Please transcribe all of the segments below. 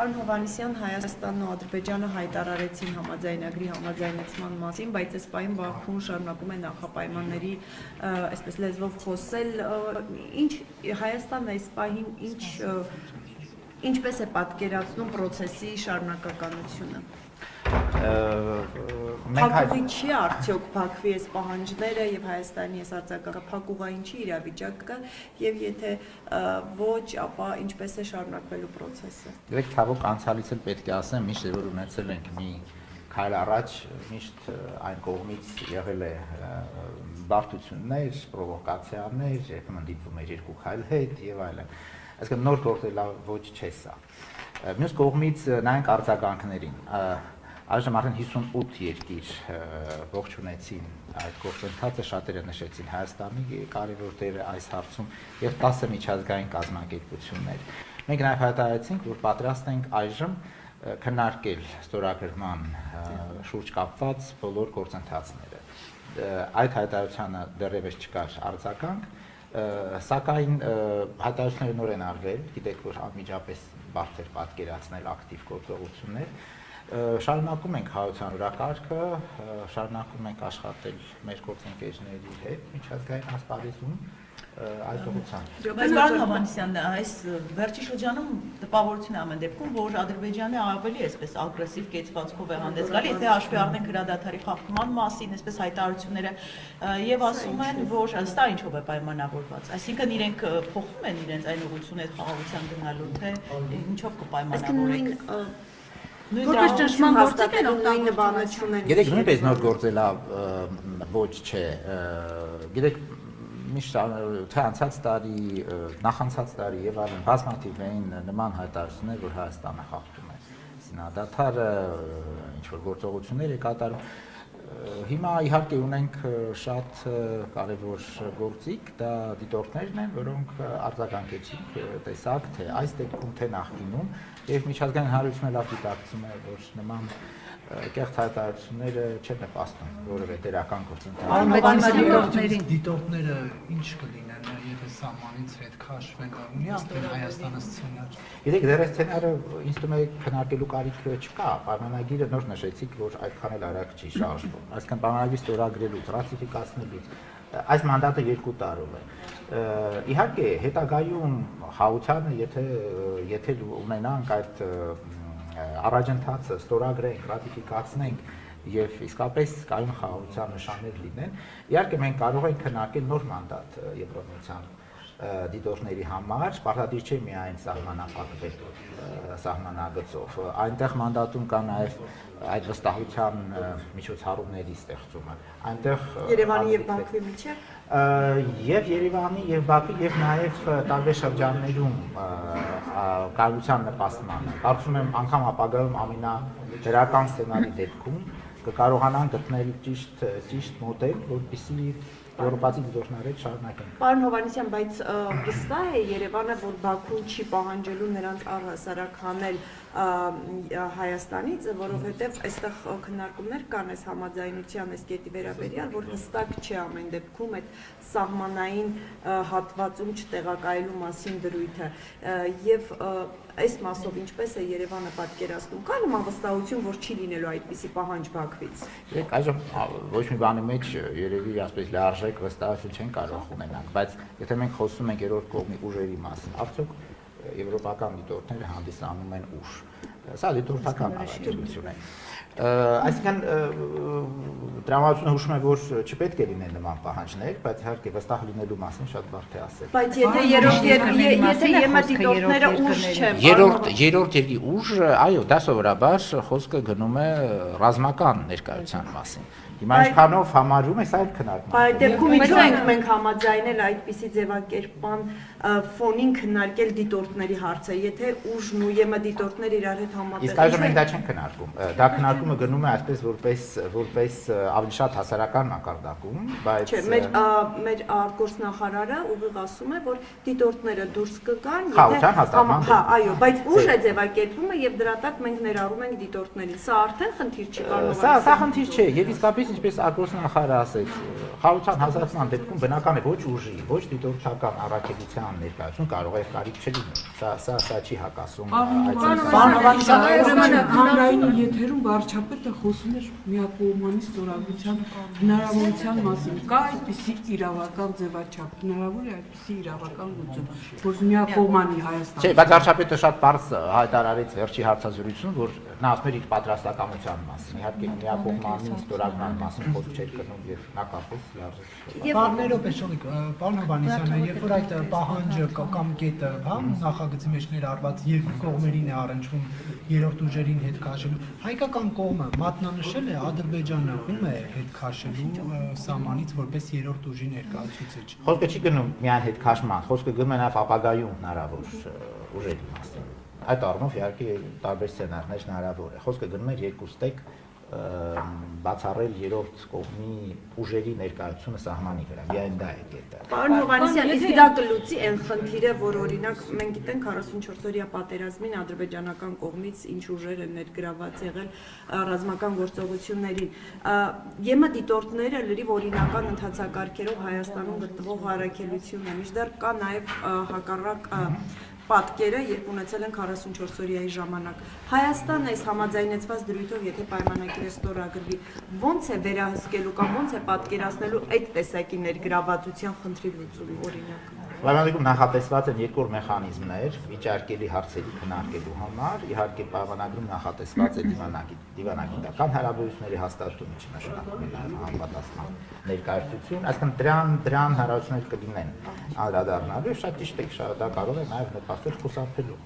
Պարոն Հովհաննիսյան, Հայաստանն ու Ադրբեջանը հայտարարեցին համաձայնագրի համաձայնեցման մասին, բայց այս պահին Բաքուն շարունակում է նախապայմանների այսպես լեզվով խոսել, Հայաստանն այս պահին ինչպես է պատկերացնում process-ի շարունակականությունը։ Փակուղի չի արդյոք Բաքվի այս պահանջները եւ Հայաստանի այս արձագանքը փակուղային չի իրավիճակը եւ եթե ոչ, ապա ինչպես է շարունակվելու process-ը։ Դեք ցավոք անցյալից էլ պետք է ասեմ, միշտ որ ունեցել ենք մի քայլ առաջ, միշտ այն կողմից եղել է բարդություններ, պրովոկացիաներ, երբեմն դիպվում էր երկու քայլ հետ եւ այլն։ Այսինքն նոր գործելա ոչ չէ սա։ Մյուս կողմից նայենք արձագանքներին։ Այժմ արդեն 58 երկիր ողջունեցին այդ գործընթացը, շատերը նշեցին Հայաստանի կարևոր դերը այս հարցում եւ 10 միջազգային կազմակերպություններ։ Մենք նաեւ հայտարարեցինք, որ պատրաստ ենք այժմ քննարկել ստորագրման շուրջ կապված բոլոր գործընթացները։ Այդ հայտարարությանը դեռևս չկար արձագանք, սակայն հայտարարությունները նոր են արվել, գիտեք, որ անմիջապես բարդ էր պատկերացնել ակտիվ գործողություններ։ Շարունակում ենք հայության օրակարգը, շարունակում ենք աշխատել մեր գործընկերների հետ միջազգային ասպարեզում այդ ուղղությամբ։ Բայց պարոն Հովհաննիսյան, այս վերջի շրջանում տպավորություն է ամեն դեպքում, որ Ադրբեջանը ավելի այսպես ագրեսիվ կեցվածքով է հանդես գալիս, եթե հաշվի առնենք հրադադարի խախտման մասին, այսպես հայտարարությունները եւ ասում են, որ սա ինչով է պայմանավորված։ Այսինքն իրենք փոխում են իրենց այն ուղղությունը այդ խաղաղության գնալու, թե ինչով կպայմանավորենք։ Որպես ճնշման գործիք են օգտագործում։ Գիտեք, նույնպես նոր գործելա ոչ չէ։ Գիտեք, միշտ թե անցած տարի, նախանցած տարի եւ այլն բազմաթիվ էին նման հայտարարություններ, որ Հայաստանը խախտում է զինադադարը, ինչ որ գործողություններ է կատարում։ Հիմա իհարկե ունենք շատ կարևոր գործիք, դա դիտորդներն են, որոնք արձագանքեցին, տեսակ թե այս դեպքում թե նախկինում եւ միջազգային հանրությունը լավ դիտարկում է, որ նման կեղծ հայտարարությունները չեն նպաստում որևէ դերական գործընթացի։ Դիտորդները ինչ կլինեն, եթե սահմանից հետ քաշվեն, ունի արդեն Հայաստանը սցենար։ Գիտեք, դեռ այս սցենարը ինձ թվում է քննարկելու կարիք չկա, պայմանագիրը նոր նշեցիք, որ այդքան էլ արագ չի շարժվում։ Այսինքն պայմանագիր ստորագրելուց, ռատիֆիկացնելուց այս մանդատը 2 տարով է։ Իհարկե, հետագայում խաղությանը, եթե ունենանք այդ առաջընթացը ստորագրենք, ռատիֆիկացնենք եւ իսկապես կայուն խաղաղության նշաններ լինեն, իհարկե մենք կարող ենք քննարկել նոր մանդատ Եվրոմիության դիտորդների համար, պարտադիր չէ միայն սահմանափակվել սահմանագծով։ Այնտեղ մանդատում կա նաեւ այդ վստահության միջոցառումների ստեղծումը։ Այնտեղ Երևանի եւ Բաքվի միջեւ եւ Երևանի եւ Բաքվի եւ նաեւ տարբեր շրջաններում կայունության նպաստմանը։ Կարծում եմ անգամ ապագայում ամենադրական սցենարի դեպքում կկարողանան գտնել ճիշտ մոդել, որպեսզի եվրոպացի դիտորդները շարունակեն։ Պարոն Հովհաննիսյան, բայց վստահ է Երևանը, որ Բաքուն չի պահանջելու նրանց առհասարակ հանել Հայաստանից, որովհետև այստեղ քննարկումներ կան այս համաձայնության այս կետի վերաբերյալ, որ հստակ չէ ամեն դեպքում այդ սահմանային հատվածում չտեղակայելու մասին դրույթը եւ այս մասով ինչպես է Երևանը պատկերացնում, կա նման վստահություն, որ չի լինելու այդպիսի պահանջ Բաքվից։ Դեք այժմ ոչ մի բանի մեջ երևի ասպես լիարժեք վստահություն չեն կարող ունենալ, բայց եթե մենք խոսում ենք երրորդ կողմի ուժերի մասին, արդյոք եվրոպական դիտորդները հանդիսանում են ուժ։ Սա դիտորդական առաքելություն է։ Այսինքն տրամադրությունը հուշում է, որ չպետք է լինեն նման պահանջներ, բայց իհարկե վստահ լինելու մասին շատ բարդ է ասել։ Բայց եթե ԵՄ դիտորդները ուժ չեն, երրորդ երկի ուժ, այո, դա սովորաբար խոսքը գնում է ռազմական ներկայության մասին։ Հիմա ինչքանով համարվում է սա էլ քննարկում։ Այդ դեպքում ինչու ենք մենք համաձայնել այդպիսի ձևակերպման ֆոնին քննարկել դիտորդների հարցը, եթե ուժն ու ԵՄ դիտորդները իրար հետ համատեղ։ Իսկ այժմ մենք դա չենք քննարկում։ Դա քննարկումը գնում է այսպես որպես ավելի շատ հասարակական մակարդակում, բայց Չէ, մեր արտգործնախարարը ուղիղ ասում է, որ դիտորդները դուրս կգան, հա, այո, բայց ուժ է ձևակերպումը եւ դրա տակ մենք ներառում ենք դիտորդներին։ Սա արդեն խնդիր չի կարող։ Սա խնդիր չէ, եւ իսկապես ինչպես արտգործնախարարը ասեց, խաղաղության հասարակության դեպքում բնական է ոչ ուժի, ոչ դիտորդական առաքելության ներկայություն կարող է կարիք չլինի։ Սա չի հակասում Հանրայինի եթերում վարչապետը խոսում էր միակողմանի ստորագրության հնարավորության մասին։ Կա այդպիսի իրավական ձևաչափ, հնարավոր է այդպիսի իրավական լուծում, որ միակողմանի Հայաստանը։ Չէ, բայց վարչապետը շատ բարձ հայտարարեց վերջի հարցազրույցում, որ նա ասում էր իր պատրաստականության մասին։ Իհարկե միակողմանի ստորագրման մասին խոսք չէր գնում եւ հնակապես լարժեք։ Բարներով է շնորհիք, պարոն Հովհաննիսյանը, երբ որ այդ պահանջը կամ կետը, հա, նախագծի մեջ ներառված երկու կողմերին է առնչվում երրորդ ուժերին հետ քաշելու, հայկական կողմը մատնանշել է Ադրբեջանը ում է հետ քաշելու սահմանից որպես երրորդ ուժի ներկայացուցիչ։ Խոսքը չի գնում միայն հետ քաշման, խոսքը գնում է նաեւ ապագայում հնարավոր ուժերի մասին։ Այդ առումով իհարկե տարբեր սցենարներ հնարավոր է։ Խոսքը գնում է երկու ստեկ բացառել երրորդ կողմի ուժերի ներկայությունը սահմանի վրա։ Միայն դա է կետը։ Պարոն Հովհաննիսյան, իսկ դա կլուծի այն խնդիրը, որ օրինակ մենք գիտենք 44-օրյա պատերազմին ադրբեջանական կողմից ինչ ուժեր են ներգրաված եղել ռազմական գործողություններին։ ԵՄ դիտորդները լրիվ օրինական ընթացակարգերով Հայաստանում գտնվող առաքելություն են, մինչդեռ կա նաև հակառակ պատկերը, երբ ունեցել են 44-օրյայի ժամանակ։ Հայաստանը այս համաձայնեցված դրույթով, եթե պայմանագիրը ստորագրվի, ոնց է վերահսկելու կամ ոնց է պատկերացնելու այդ տեսակի ներգրավվածության խնդրի լուծումը, օրինակ։ Պայմանագրում նախատեսված են երկու մեխանիզմներ վիճարկելի հարցերի քննարկելու համար, իհարկե պայմանագրում նախատեսված է դիվանագիտական հարաբերությունների հաստատումը, չնշանակում է նաև համապատասխան ներկայացություն, այսինքն դրան հարաբերություններ կլինեն անդրադառնալու, շատ ճիշտ է, դա կարող է նաև նպաստել խուսափելու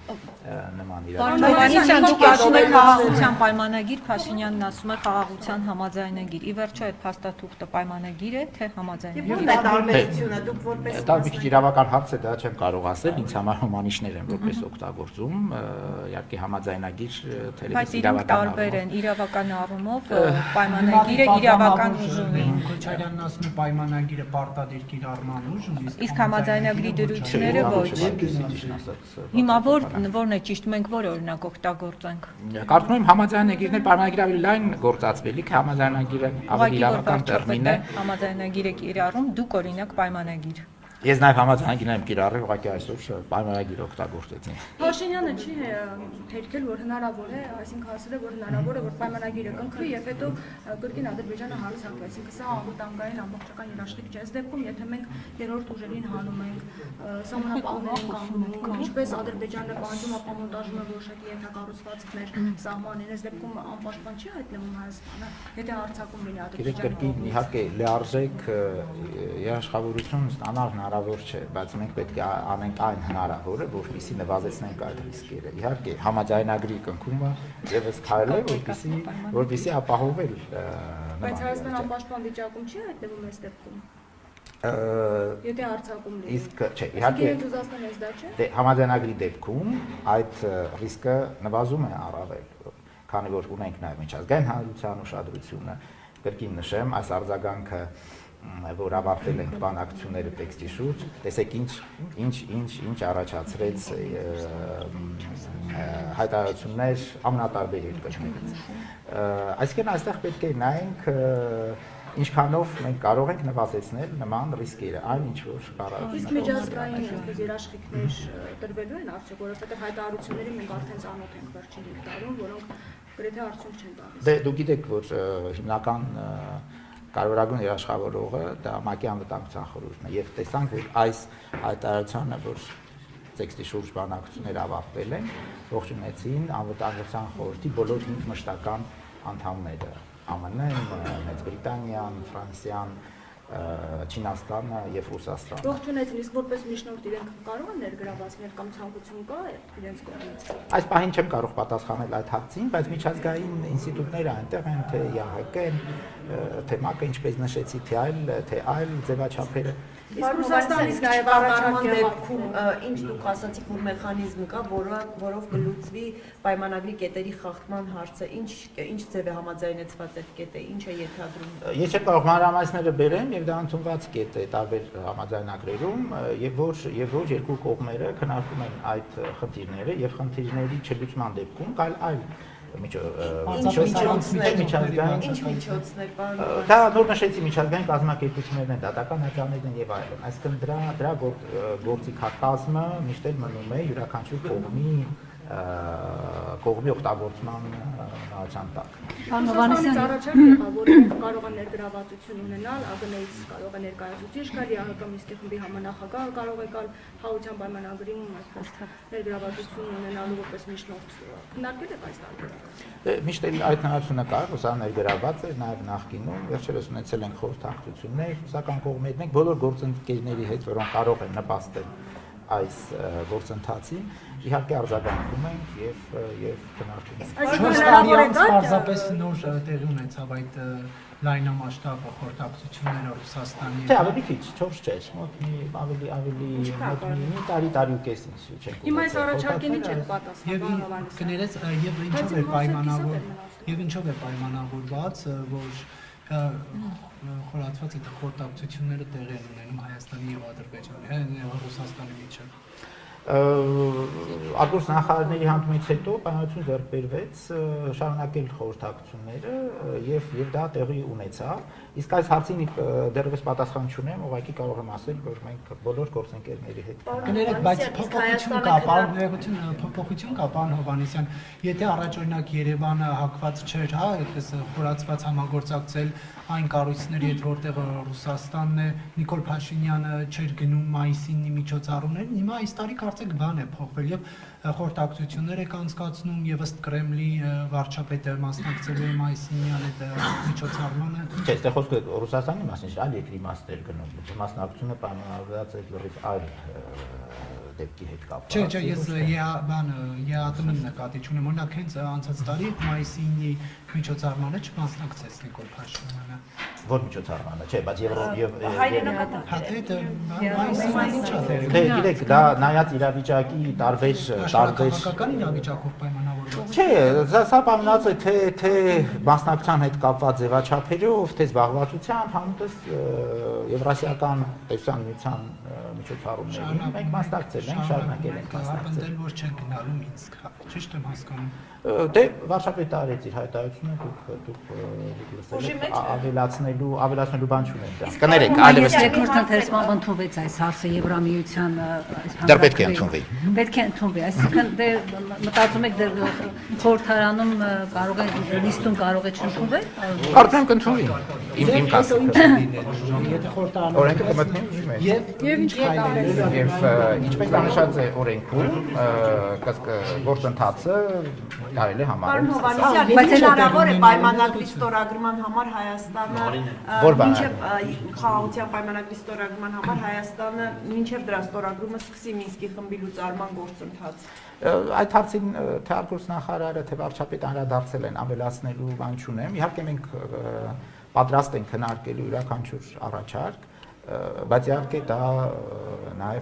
նման Պարոն Հովհաննիսյան, դուք ասում եք խաղաղության պայմանագիր, Փաշինյանն ասում է խաղաղության համաձայնագիր։ Ի վերջո այդ փաստաթուղթը պայմանագիր է, թե համաձայնագիր։ Ո՞րն է տարբերությունը, դուք որպես Դա մի քիչ իրավական հարց է, դա չեմ կարող ասել, ինձ համար հոմանիշներ են որպես օգտագործում, իհարկե համաձայնագիր թերևս Բայց իրենք տարբեր են իրավական առումով, պայմանագիրը իրավական ուժ ունի։ Քոչարյանն ասում է պայմանագիրը պարտադիր կիրառման ուժ ունի, Իսկ համաձայնագրի դրույթները ոչ։ Հիմա որն է ճիշտ, մենք որ օրինակ օգտագործենք։ Կարծում եմ համաձայնագիրներ պայմանագիրը ավելի լայն գործածվելիք, համաձայնագիրը ավելի իրավական տերմին է։ Համաձայնագիրը կիրառում, դուք օրինակ պայմանագիր։ Ես նաև համաձայնագիրներ եմ կիրառել, ուղղակի այսօր պայմանագիր օգտագործեցին։ Փաշինյանը չի հերքել, որ հնարավոր է, այսինքն ասել է, որ հնարավոր է, որ պայմանագիրը կնքվի եւ հետո կրկին Ադրբեջանը հարձակվի, այսինքն սա անվտանգային ամբողջական երաշխիք չէ։ Այս դեպքում, եթե մենք երրորդ ուժերին հանում ենք, սահմանապահներին կանգնում ենք, ինչպես Ադրբեջանը պահանջում ապամոնտաժում է որոշակի ենթակառուցվածքներ սահմանին, այս դեպքում անպաշտպան չի հայտնվում Հայաստանը, եթե հարձակում լինի Ադրբեջանը։ Կրկին իհարկե լիարժեք երաշխավորություն ստանալ հնարավոր չէ, բայց մենք պետք է անենք այն հնարավորը, որպեսզի նվազեցնենք այդ ռիսկերը։ Իհարկե համաձայնագրի կնքումը եւս քայլ է, որպեսզի ապահովել Բայց Հայաստանը անպաշտպան վիճակում չի հայտնվում այս դեպքում։ Եթե հարձակում լինի։ Իսկ չէ, իհարկե դե համաձայնագրի դեպքում այդ ռիսկը նվազում է առավել, քանի որ ունենք նաև միջազգային հանրության ուշադրությունը։ Կրկին նշեմ, այս արձագանքը որ ավարտել ենք բանակցությունները տեքստի շուրջ, տեսեք ինչ առաջացրեց հայտարարություններ ամենատարբեր երկրներից։ Այսինքն այստեղ պետք է նայենք ինչքանով մենք կարող ենք նվազեցնել նման ռիսկերը, այն ինչ որ կարող է։ Իսկ միջազգային այսպես երաշխիքներ տրվելու են արդյոք, որովհետև հայտարարությունների մենք արդեն ծանոթ ենք վերջին 5 տարում, որոնք գրեթե արդյունք չեն տալիս։ Դե դուք գիտեք, որ հիմնական կարևորագույն երաշխավորողը դա ՄԱԿ-ի անվտանգության խորհուրդն է եւ տեսանք, որ այս հայտարարությանը, որ տեքստի շուրջ բանակցություններ ավարտվել են, ողջունեցին անվտանգության խորհրդի բոլոր 5 մշտական անդամները՝ ԱՄՆ-ն, Մեծ Բրիտանիան, Ֆրանսիան, Չինաստանը եւ Ռուսաստանը։ Ողջունեցին, իսկ որպես միջնորդ իրենք կարող են ներգրավվածներ կամ ցանկություն կա իրենց կողմից։ Այս պահին չեմ կարող պատասխանել այդ հարցին, բայց միջազգային ինստիտուտները այնտեղ են, թե ՀՀԿ-ն, թե ՄԱԿ-ը, ինչպես նշեցի, թե այլ ձևաչափերը։ Իսկ Ռուսաստանից նաև առաջման դեպքում ինչ դուք ասացիք, որ մեխանիզմ կա, որով կլուծվի պայմանագրի կետերի խախտման հարցը, ինչ ձև է համաձայնեցված այդ կետը, ինչ է ենթադրում։ Ես չեմ կարող մանրամասները բերեմ եւ դա ընդունված կետ է տարբեր համաձայնագրերում եւ որ երկու կողմերը քննարկում են այդ խնդիրները եւ խնդիրների չլուծման դեպքում կայլ այլ միջազգային Ինչ միջոցներ, պարոն։ դա նոր նշեցի միջազգային կազմակերպություններն են, դատական հրճակներն եւ այլն, այսինքն դրա գործիքակազմը միշտ էլ մնում է յուրաքանչյուր կողմի օգտագործման նահատական տակ։ Պարոն Հովհաննիսյան, առաջարկ եղավ, որ կարող է ներգրավվածություն ունենալ, ԱԳՆ-ից կարող է ներկայացուցիչ գալ, ՀՀԿ Մինսկի խմբի համանախագահ կարող է գալ խաղաղության պայմանագրին, այսպես ներգրավվածություն ունենալու որպես միջնորդ քննարկել եք այս տարբերակը։ Միշտ էլ այդ հնարավորությունը կար, որ սա ներգրավված է նաև նախկինում, վերջերս ունեցել ենք խորհրդակցություններ ռուսական կողմի հետ, մենք բոլոր գործընկերների հետ, որոնք կարող են նպաստել այս գործընթացին, իհարկե արձագանքում ենք եւ քննարկում ենք։ 4 տարի անց պարզապես նոր տեղի ունեցավ այդ լայնամասշտաբ խորհրդակցությունները Ռուսաստանի Չէ, ավելի քիչ, 4 չէ, մոտ մի տարի ու կես ինչ չենք։ Հիմա այս առաջարկին ինչ եք պատասխան, Եվ պարոն Հովհաննիսյան։ կներես եւ ինչով է պայմանավորված, որ խորացված այդ խորհրդակցությունները տեղի են ունենում Հայաստանի եւ Ադրբեջանի, Ռուսաստանի միջեւ։ Արգոս նախարարների հանդիպումից հետո պայմանություն ձեռք բերվեց շարունակել խորհրդակցությունները եւ դա տեղի ունեցավ։ Իսկ այս հարցին դեռևս պատասխան չունեմ, ուղղակի կարող եմ ասել, որ մենք բոլոր գործընկերների հետ Կներեք, բայց փոփոխություն կա, պարոն Հովհաննիսյան, եթե առաջօրինակ Երևանը հակված չէր, հա, այդպես խորացված համագործակցել այն կառույցների հետ, որտեղ Ռուսաստանն է, Նիկոլ Փաշինյանը չէր գնում մայիսին միջոցառումներին, հիմա այս տարի կարծեք բան է փոխվել եւ խորհրդակցություններ եք անցկացնում եւ ըստ Կրեմլի վարչապետը մասնակցելու է մայիսին այդ միջոցառմանը։ Չէ, այստեղ խոսքը Ռուսաստանի մասին չէ, այլ երկրի մասն էր գնում։ Մասնակցությունը պայմանավորված է լրիվ այլ դեպքի հետ կապված։ Չէ, ես ԵԱՏՄ-ն նկատի չունեմ, օրինակ հենց անցած տարի մայիսի միջոցառմանը չմասնակցեց Նիկոլ Փաշինյանը։ Որ միջոցառմանը, չէ, բայց եւ Դե գիտեք, դա նայած իրավիճակի տարբեր քաղաքական իրավիճակով պայմանավորված։ Չէ, սա պայմանավորված է թե մասնակցության հետ կապված ձևաչափերով, թե զբաղվածությամբ, համուտս Եվրասիական տեսության միության միջոցառումներին մենք մասնակցել ենք, շարունակել ենք մասնակցել։ Ապնդել որ չեն գնալու Մինսկ, ճիշտ եմ հասկանում։ Դե վարչապետը արեց իր հայտարարությունը, դուք լսել ավելացնելու բան չունենք դա։ Կներեք, այլևս երկրորդ ընթերցման ընդունվեց այս հարցը Եվրամիության դեռ պետք է ընդունվի։ Պետք է ընդունվի, այսինքն դե մտածում եք դեռ խորհրդարանում կարող է նիստում կարող է չընդունվել։ Կարծում եմ կընդունվի։ Իմ կասը։ Եթե խորհրդարանը Օրենքը կմտնի մեջ։ Եվ ինչ կատարել։ Եվ ինչպես անշած է օրենքում, գործընթացը կարելի է համարել։ Պարոն Հովհաննիսյան, բայց հնարավոր է պայմանագրի ստորագրման համար Հայաստանը մինչև խաղաղության պայմանագրի ստորագրման համար Հայաստանը մինչև դրա ստորագրումը սկսի Մինսկի խմբի լուծարման գործընթաց։ Այդ հարցին թե արգոս նախարարը, թե վարչապետը անդրադարձել են, ավելացնելու բան չունեմ։ Իհարկե մենք պատրաստ ենք քննարկելու յուրաքանչյուր առաջարկ, բայց իհարկե դա նաև